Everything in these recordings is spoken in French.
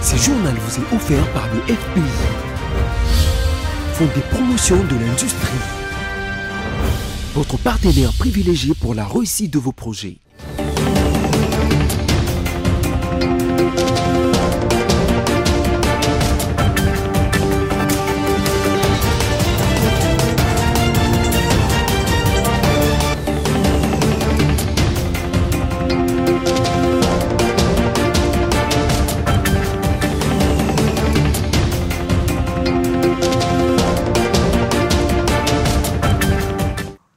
Ce journal vous est offert par le FPI, Fonds des promotions de l'industrie, votre partenaire privilégié pour la réussite de vos projets.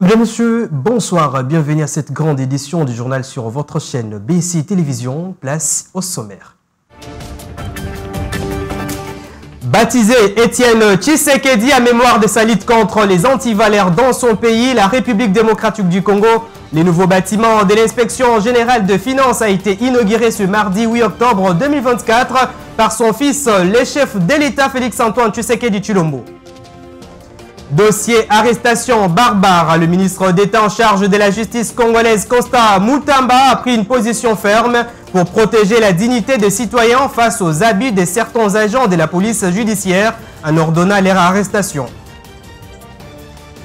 Mesdames, Messieurs, bonsoir, bienvenue à cette grande édition du journal sur votre chaîne BC Télévision, place au sommaire. Baptisé Étienne Tshisekedi à mémoire de sa lutte contre les antivalaires dans son pays, la République démocratique du Congo, les nouveaux bâtiments de l'inspection générale de finances a été inauguré ce mardi 8 octobre 2024 par son fils, le chef de l'État Félix-Antoine Tshisekedi Tshilombo. Dossier arrestation barbare. Le ministre d'État en charge de la justice congolaise Constant Mutamba a pris une position ferme pour protéger la dignité des citoyens face aux abus de certains agents de la police judiciaire en ordonnant leur arrestation.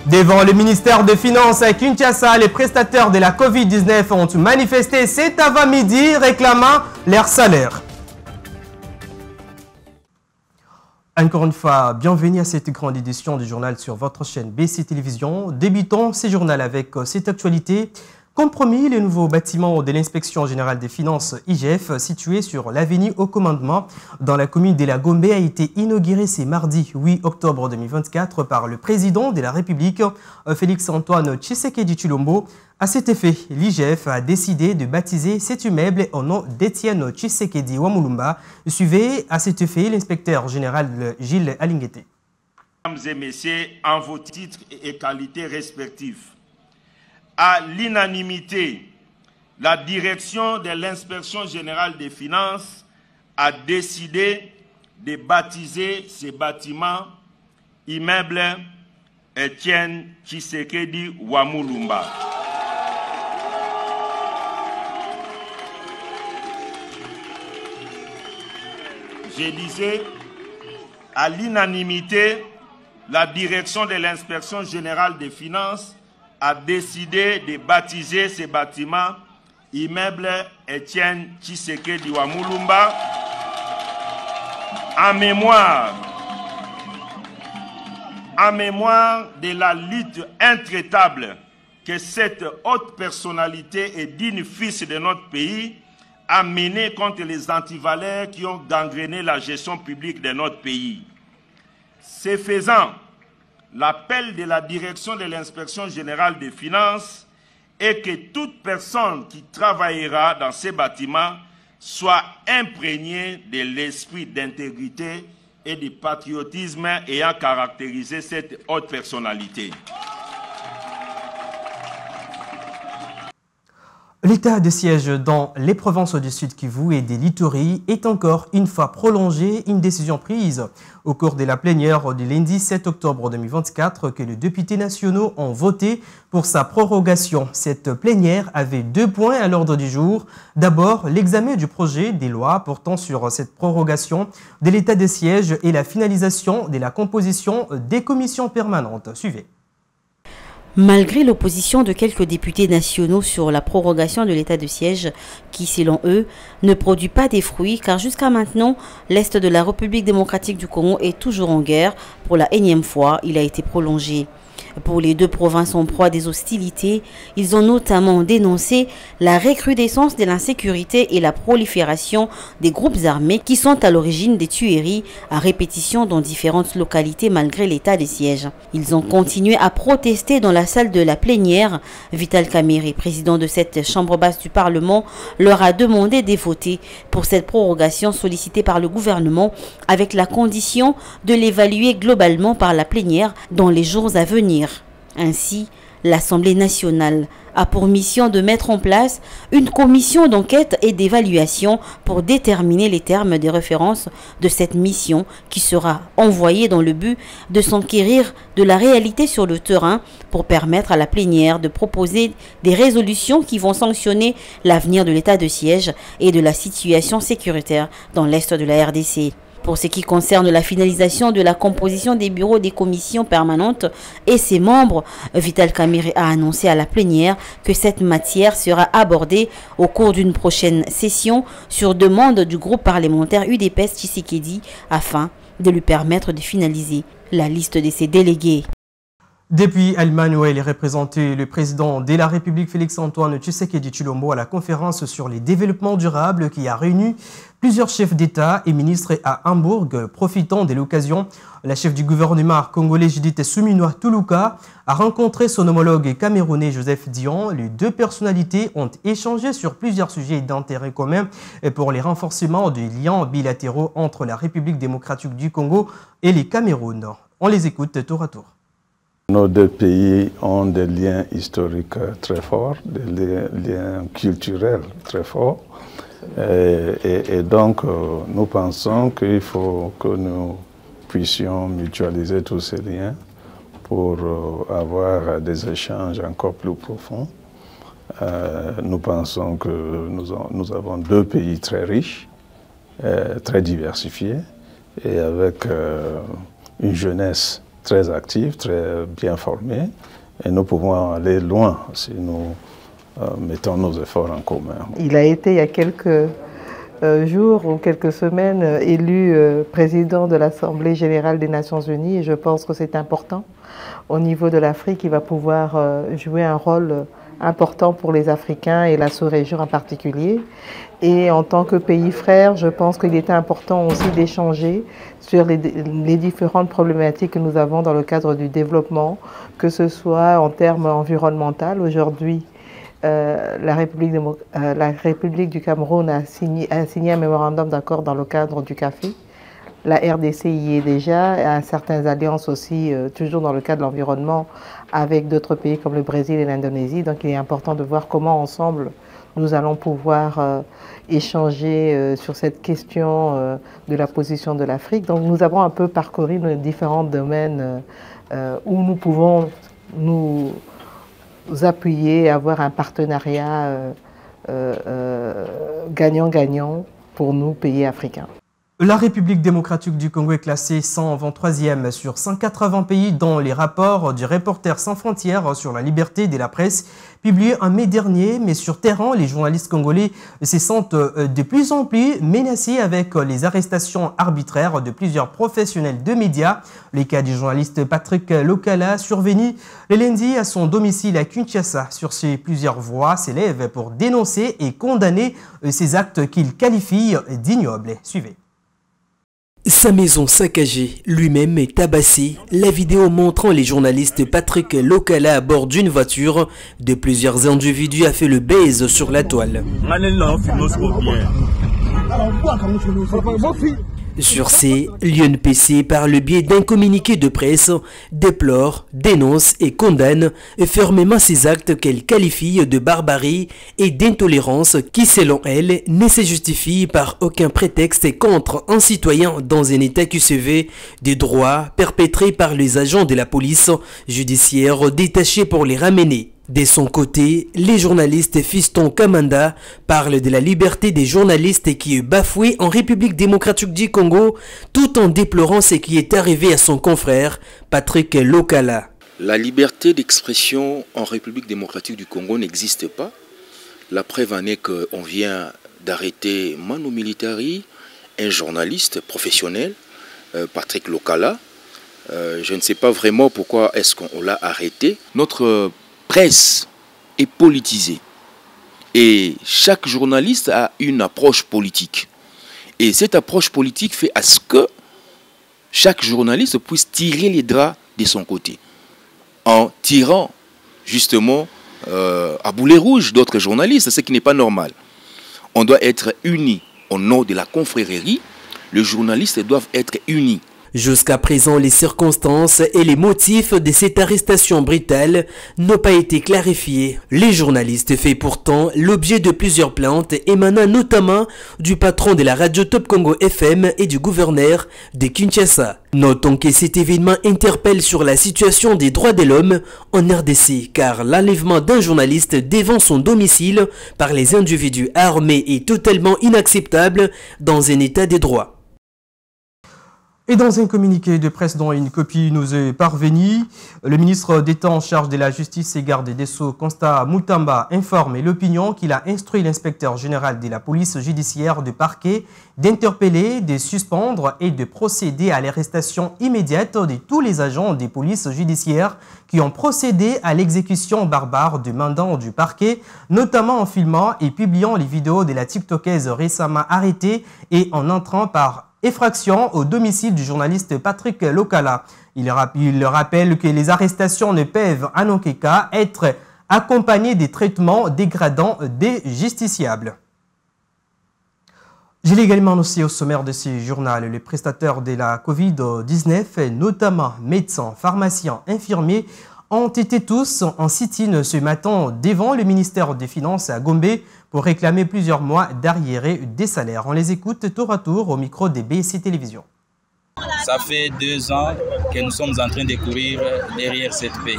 Devant le ministère des Finances à Kinshasa, les prestataires de la Covid-19 ont manifesté cet avant-midi réclamant leur salaire. Encore une fois, bienvenue à cette grande édition du journal sur votre chaîne BC Télévision. Débutons ce journal avec cette actualité. Comme promis, le nouveau bâtiment de l'Inspection Générale des Finances IGF, situé sur l'avenue au commandement dans la commune de la Gombe, a été inauguré ce mardi 8 octobre 2024 par le président de la République, Félix-Antoine Tshisekedi Tshilombo. À cet effet, l'IGF a décidé de baptiser cet immeuble au nom d'Étienne Tshisekedi Wamulumba. Suivez à cet effet l'inspecteur général Gilles Alinguete. Mesdames et messieurs, en vos titres et qualités respectifs, à l'unanimité, la direction de l'Inspection générale des finances a décidé de baptiser ces bâtiments immeuble Étienne Tshisekedi Wamulumba. Je disais, à l'unanimité, la direction de l'Inspection générale des finances a décidé de baptiser ces bâtiments immeuble Étienne Tshisekedi Wamulumba en mémoire de la lutte intraitable que cette haute personnalité et digne fils de notre pays a menée contre les antivalaires qui ont gangréné la gestion publique de notre pays. Ce faisant, l'appel de la direction de l'Inspection générale des finances est que toute personne qui travaillera dans ces bâtiments soit imprégnée de l'esprit d'intégrité et de patriotisme ayant caractérisé cette haute personnalité. L'état de siège dans les provinces du Sud Kivu et des Littoris est encore une fois prolongé, une décision prise au cours de la plénière du lundi 7 octobre 2024 que les députés nationaux ont voté pour sa prorogation. Cette plénière avait 2 points à l'ordre du jour. D'abord, l'examen du projet des lois portant sur cette prorogation de l'état de siège et la finalisation de la composition des commissions permanentes. Suivez. Malgré l'opposition de quelques députés nationaux sur la prorogation de l'état de siège, qui, selon eux, ne produit pas des fruits, car jusqu'à maintenant, l'Est de la République démocratique du Congo est toujours en guerre. Pour la énième fois, il a été prolongé. Pour les 2 provinces en proie des hostilités, ils ont notamment dénoncé la recrudescence de l'insécurité et la prolifération des groupes armés qui sont à l'origine des tueries à répétition dans différentes localités malgré l'état de siège. Ils ont continué à protester dans la salle de la plénière. Vital Kamerhe, président de cette chambre basse du Parlement, leur a demandé de voter pour cette prorogation sollicitée par le gouvernement avec la condition de l'évaluer globalement par la plénière dans les jours à venir. Ainsi, L'Assemblée nationale a pour mission de mettre en place une commission d'enquête et d'évaluation pour déterminer les termes de référence de cette mission qui sera envoyée dans le but de s'enquérir de la réalité sur le terrain pour permettre à la plénière de proposer des résolutions qui vont sanctionner l'avenir de l'état de siège et de la situation sécuritaire dans l'est de la RDC. Pour ce qui concerne la finalisation de la composition des bureaux des commissions permanentes et ses membres, Vital Kamerhe a annoncé à la plénière que cette matière sera abordée au cours d'une prochaine session sur demande du groupe parlementaire UDPS Tshisekedi afin de lui permettre de finaliser la liste de ses délégués. Depuis Allemagne, où il est représenté le président de la République Félix-Antoine Tshisekedi Tshilombo à la conférence sur les développements durables qui a réuni plusieurs chefs d'État et ministres à Hambourg. Profitant de l'occasion, la chef du gouvernement congolais Judith Suminwa Tuluka a rencontré son homologue camerounais Joseph Dion. Les deux personnalités ont échangé sur plusieurs sujets d'intérêt commun pour les renforcements des liens bilatéraux entre la République démocratique du Congo et les Cameroun. On les écoute tour à tour. Nos deux pays ont des liens historiques très forts, des liens culturels très forts. Et donc, nous pensons qu'il faut que nous puissions mutualiser tous ces liens pour avoir des échanges encore plus profonds. Nous pensons que nous avons deux pays très riches, très diversifiés, et avec une jeunesse très active, très bien formée, et nous pouvons aller loin si nous mettons nos efforts en commun. Il a été il y a quelques jours ou quelques semaines élu président de l'Assemblée générale des Nations Unies, et je pense que c'est important. Au niveau de l'Afrique, il va pouvoir jouer un rôle important pour les Africains et la sous-région en particulier. Et en tant que pays frère, je pense qu'il était important aussi d'échanger sur les différentes problématiques que nous avons dans le cadre du développement, que ce soit en termes environnementaux. Aujourd'hui, la République du Cameroun a signé un mémorandum d'accord dans le cadre du café. La RDC y est déjà, à certaines alliances aussi, toujours dans le cadre de l'environnement, avec d'autres pays comme le Brésil et l'Indonésie. Donc il est important de voir comment ensemble nous allons pouvoir échanger sur cette question de la position de l'Afrique. Donc nous avons un peu parcouru les différents domaines où nous pouvons nous appuyer, avoir un partenariat gagnant-gagnant pour nous, pays africains. La République démocratique du Congo est classée 123e sur 180 pays dans les rapports du Reporters sans frontières sur la liberté de la presse, publié en mai dernier. Mais sur terrain, les journalistes congolais se sentent de plus en plus menacés avec les arrestations arbitraires de plusieurs professionnels de médias. Le cas du journaliste Patrick Lokala, survenu le lundi à son domicile à Kinshasa. Sur ces plusieurs voix s'élèvent pour dénoncer et condamner ces actes qu'il qualifie d'ignobles. Suivez. Sa maison saccagée, lui-même est tabassé. La vidéo montrant les journalistes Patrick Lokala à bord d'une voiture de plusieurs individus a fait le buzz sur la toile. Sur ces, l'UNPC, par le biais d'un communiqué de presse, déplore, dénonce et condamne fermement ces actes qu'elle qualifie de barbarie et d'intolérance qui, selon elle, ne se justifient par aucun prétexte contre un citoyen dans un état qui se veut des droits perpétrés par les agents de la police judiciaire détachés pour les ramener. De son côté, les journalistes Fiston Kamanda parlent de la liberté des journalistes qui est bafouée en République démocratique du Congo, tout en déplorant ce qui est arrivé à son confrère Patrick Lokala. La liberté d'expression en République démocratique du Congo n'existe pas. La preuve en est qu'on vient d'arrêter Manu Militari, un journaliste professionnel, Patrick Lokala. Je ne sais pas vraiment pourquoi est-ce qu'on l'a arrêté. Notre presse est politisée et chaque journaliste a une approche politique. Et cette approche politique fait à ce que chaque journaliste puisse tirer les draps de son côté, en tirant justement à boulet rouge d'autres journalistes, ce qui n'est pas normal. On doit être unis au nom de la confrérie, les journalistes doivent être unis. Jusqu'à présent, les circonstances et les motifs de cette arrestation brutale n'ont pas été clarifiés. Les journalistes font pourtant l'objet de plusieurs plaintes émanant notamment du patron de la radio Top Congo FM et du gouverneur de Kinshasa. Notons que cet événement interpelle sur la situation des droits de l'homme en RDC, car l'enlèvement d'un journaliste devant son domicile par les individus armés est totalement inacceptable dans un état de droit. Et dans un communiqué de presse dont une copie nous est parvenue, le ministre d'État en charge de la Justice et garde des Sceaux, Constant Mutamba, informe l'opinion qu'il a instruit l'inspecteur général de la police judiciaire de parquet d'interpeller, de suspendre et de procéder à l'arrestation immédiate de tous les agents des polices judiciaires qui ont procédé à l'exécution barbare de mandants du parquet, notamment en filmant et publiant les vidéos de la TikTokaise récemment arrêtée et en entrant par effraction au domicile du journaliste Patrick Lokala. Il rappelle que les arrestations ne peuvent en aucun cas être accompagnées des traitements dégradants des justiciables. Je l'ai également annoncé au sommaire de ce journal, les prestataires de la Covid-19, notamment médecins, pharmaciens, infirmiers, ont été tous en sit-in ce matin devant le ministère des Finances à Gombe pour réclamer plusieurs mois d'arriérés des salaires. On les écoute tour à tour au micro des BSC Télévisions. Ça fait 2 ans que nous sommes en train de courir derrière cette paix.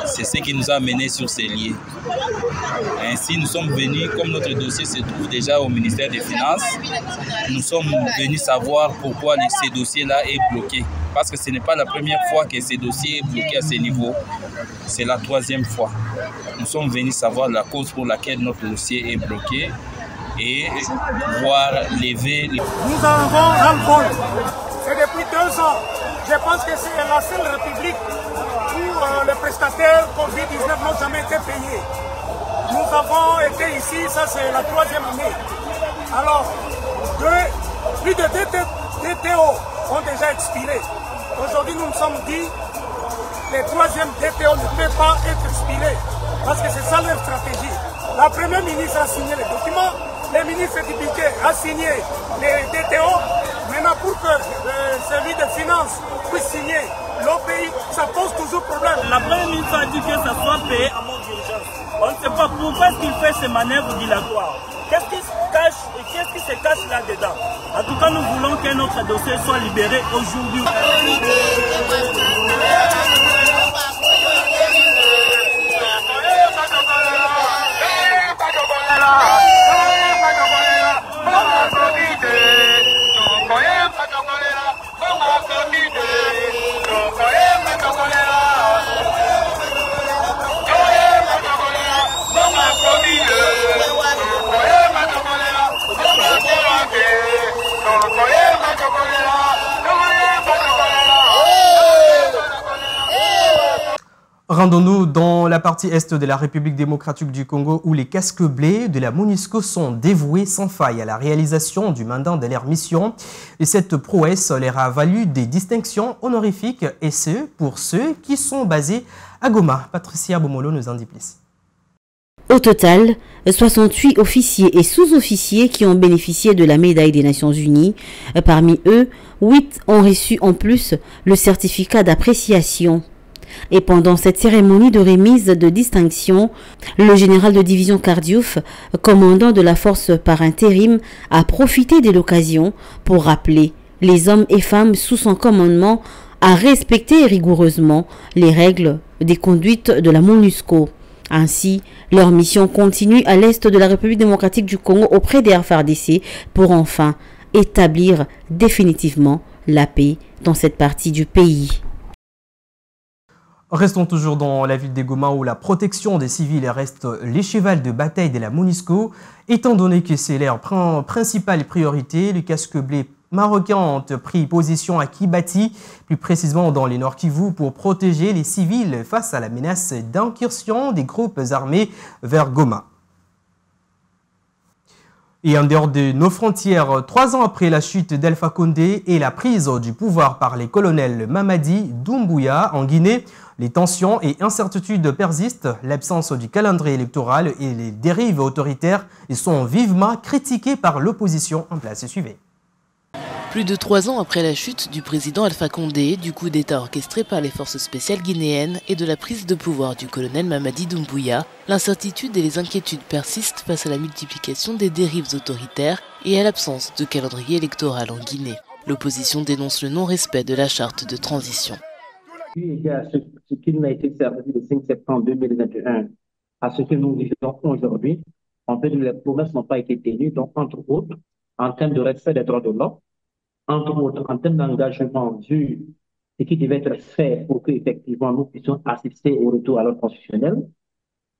C'est ce qui nous a menés sur ces lieux. Ainsi, nous sommes venus, comme notre dossier se trouve déjà au ministère des Finances, nous sommes venus savoir pourquoi ces dossiers-là est bloqué. Parce que ce n'est pas la première fois que ces dossiers est bloqué à ce niveau, c'est la 3e fois. Nous sommes venus savoir la cause pour laquelle notre dossier est bloqué et pouvoir lever... Nous avons ras-le-bol. C'est depuis 2 ans. Je pense que c'est la seule république où les prestataires Covid-19 n'ont jamais été payés. Nous avons été ici, ça c'est la 3e année. Alors, plus de DTO ont déjà expiré. Aujourd'hui, nous nous sommes dit les 3e DTO ne peuvent pas être expirés parce que c'est ça leur stratégie. La première ministre a signé les documents, le ministre du budget a signé les DTO. Maintenant, pour que celui des finances puisse signer l'OPI, ça pose toujours problème. La première ministre a dit que ça soit payé à mon d'urgence. On ne sait pas pourquoi il fait ces manœuvres dilatoires. Qu'est-ce qui se cache et qu'est-ce qui se cache là-dedans? En tout cas, nous voulons que notre dossier soit libéré aujourd'hui. Rendons-nous dans la partie est de la République démocratique du Congo où les casques bleus de la MONUSCO sont dévoués sans faille à la réalisation du mandat de leur mission. Et cette prouesse leur a valu des distinctions honorifiques et ce, pour ceux qui sont basés à Goma. Patricia Bomolo nous en dit plus. Au total, 68 officiers et sous-officiers qui ont bénéficié de la médaille des Nations Unies. Parmi eux, 8 ont reçu en plus le certificat d'appréciation. Et pendant cette cérémonie de remise de distinction, le général de division Kardiouf, commandant de la force par intérim, a profité de l'occasion pour rappeler les hommes et femmes sous son commandement à respecter rigoureusement les règles des conduites de la MONUSCO. Ainsi, leur mission continue à l'est de la République démocratique du Congo auprès des FARDC pour enfin établir définitivement la paix dans cette partie du pays. Restons toujours dans la ville de Goma où la protection des civils reste les chevals de bataille de la MONUSCO. Étant donné que c'est leur principale priorité, les casques bleus marocains ont pris position à Kibati, plus précisément dans les Nord Kivu, pour protéger les civils face à la menace d'incursion des groupes armés vers Goma. Et en dehors de nos frontières, 3 ans après la chute d'Alpha Condé et la prise du pouvoir par les colonels Mamadi Doumbouya en Guinée, les tensions et incertitudes persistent, l'absence du calendrier électoral et les dérives autoritaires sont vivement critiquées par l'opposition en place. Suivez. Plus de 3 ans après la chute du président Alpha Condé, du coup d'État orchestré par les forces spéciales guinéennes et de la prise de pouvoir du colonel Mamadi Doumbouya, l'incertitude et les inquiétudes persistent face à la multiplication des dérives autoritaires et à l'absence de calendrier électoral en Guinée. L'opposition dénonce le non-respect de la charte de transition. Ce qu'il n'a été servi le 5 septembre 2021 à ce que nous vivons aujourd'hui, en fait, les promesses n'ont pas été tenues, donc entre autres, en termes de respect des droits de l'homme, entre autres, en termes d'engagement vu ce qui devait être fait pour qu'effectivement nous puissions assister au retour à l'ordre constitutionnel,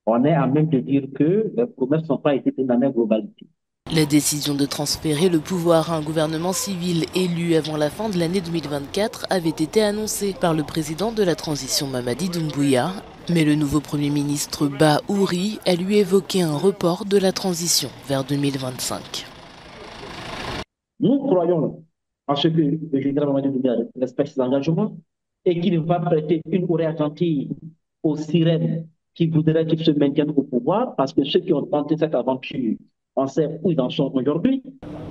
on est à même de dire que les promesses n'ont pas été tenues dans la globalité. La décision de transférer le pouvoir à un gouvernement civil élu avant la fin de l'année 2024 avait été annoncée par le président de la transition Mamadi Doumbouya, mais le nouveau Premier ministre Ba Ouri a lui évoqué un report de la transition vers 2025. Nous croyons en ce que le général Mamadi Doumbouya respecte ses engagements et qu'il va prêter une oreille attentive aux sirènes qui voudraient qu'il se maintienne au pouvoir, parce que ceux qui ont tenté cette aventure, on sait où ils en sont aujourd'hui.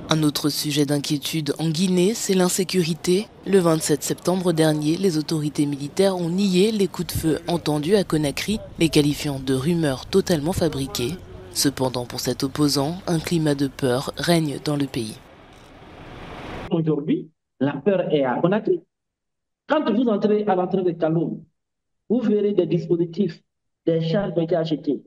Un autre sujet d'inquiétude en Guinée, c'est l'insécurité. Le 27 septembre dernier, les autorités militaires ont nié les coups de feu entendus à Conakry, les qualifiant de rumeurs totalement fabriquées. Cependant, pour cet opposant, un climat de peur règne dans le pays. Aujourd'hui, la peur est à Conakry. Quand vous entrez à l'entrée de Kaloum, vous verrez des dispositifs, des chars qui ont été achetés.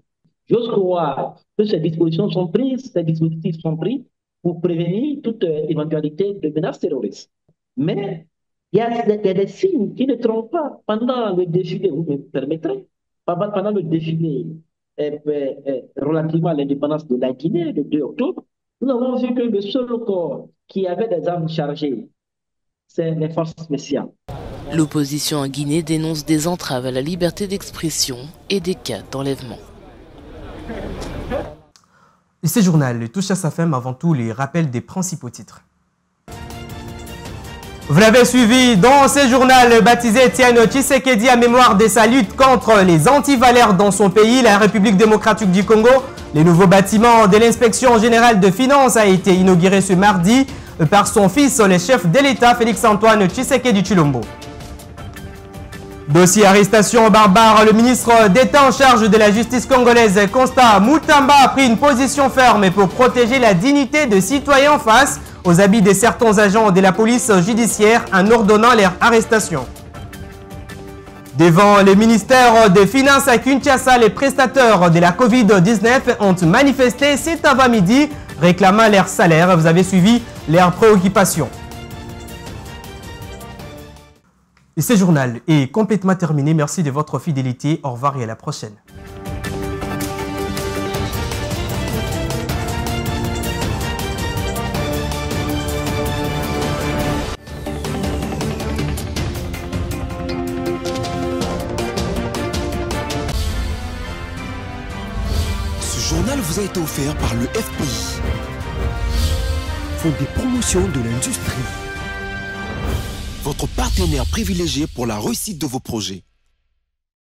J'ose croire que ces dispositions sont prises, ces dispositifs sont pris pour prévenir toute éventualité de menace terroriste. Mais il y a des signes qui ne trompent pas. Pendant le défilé, vous me permettrez, pendant le défilé relativement à l'indépendance de la Guinée, le 2 octobre, nous avons vu que le seul corps qui avait des armes chargées, c'est les forces spéciales. L'opposition en Guinée dénonce des entraves à la liberté d'expression et des cas d'enlèvement. Et ce journal touche à sa fin, mais avant tout les rappels des principaux titres. Vous l'avez suivi dans ce journal baptisé Étienne Tshisekedi à mémoire de sa lutte contre les antivalaires dans son pays, la République démocratique du Congo. Le nouveau bâtiment de l'inspection générale de finances a été inauguré ce mardi par son fils, le chef de l'État Félix-Antoine Tshisekedi Tshilombo. Dossier arrestation barbare, le ministre d'État en charge de la justice congolaise, Constant Mutamba, a pris une position ferme pour protéger la dignité de citoyens face aux habits de certains agents de la police judiciaire en ordonnant leur arrestation. Devant le ministère des Finances à Kinshasa, les prestataires de la Covid-19 ont manifesté cet avant-midi réclamant leur salaire. Vous avez suivi leurs préoccupations. Et ce journal est complètement terminé. Merci de votre fidélité. Au revoir et à la prochaine. Ce journal vous a été offert par le FPI, Fonds des promotions de l'industrie. Votre partenaire privilégié pour la réussite de vos projets.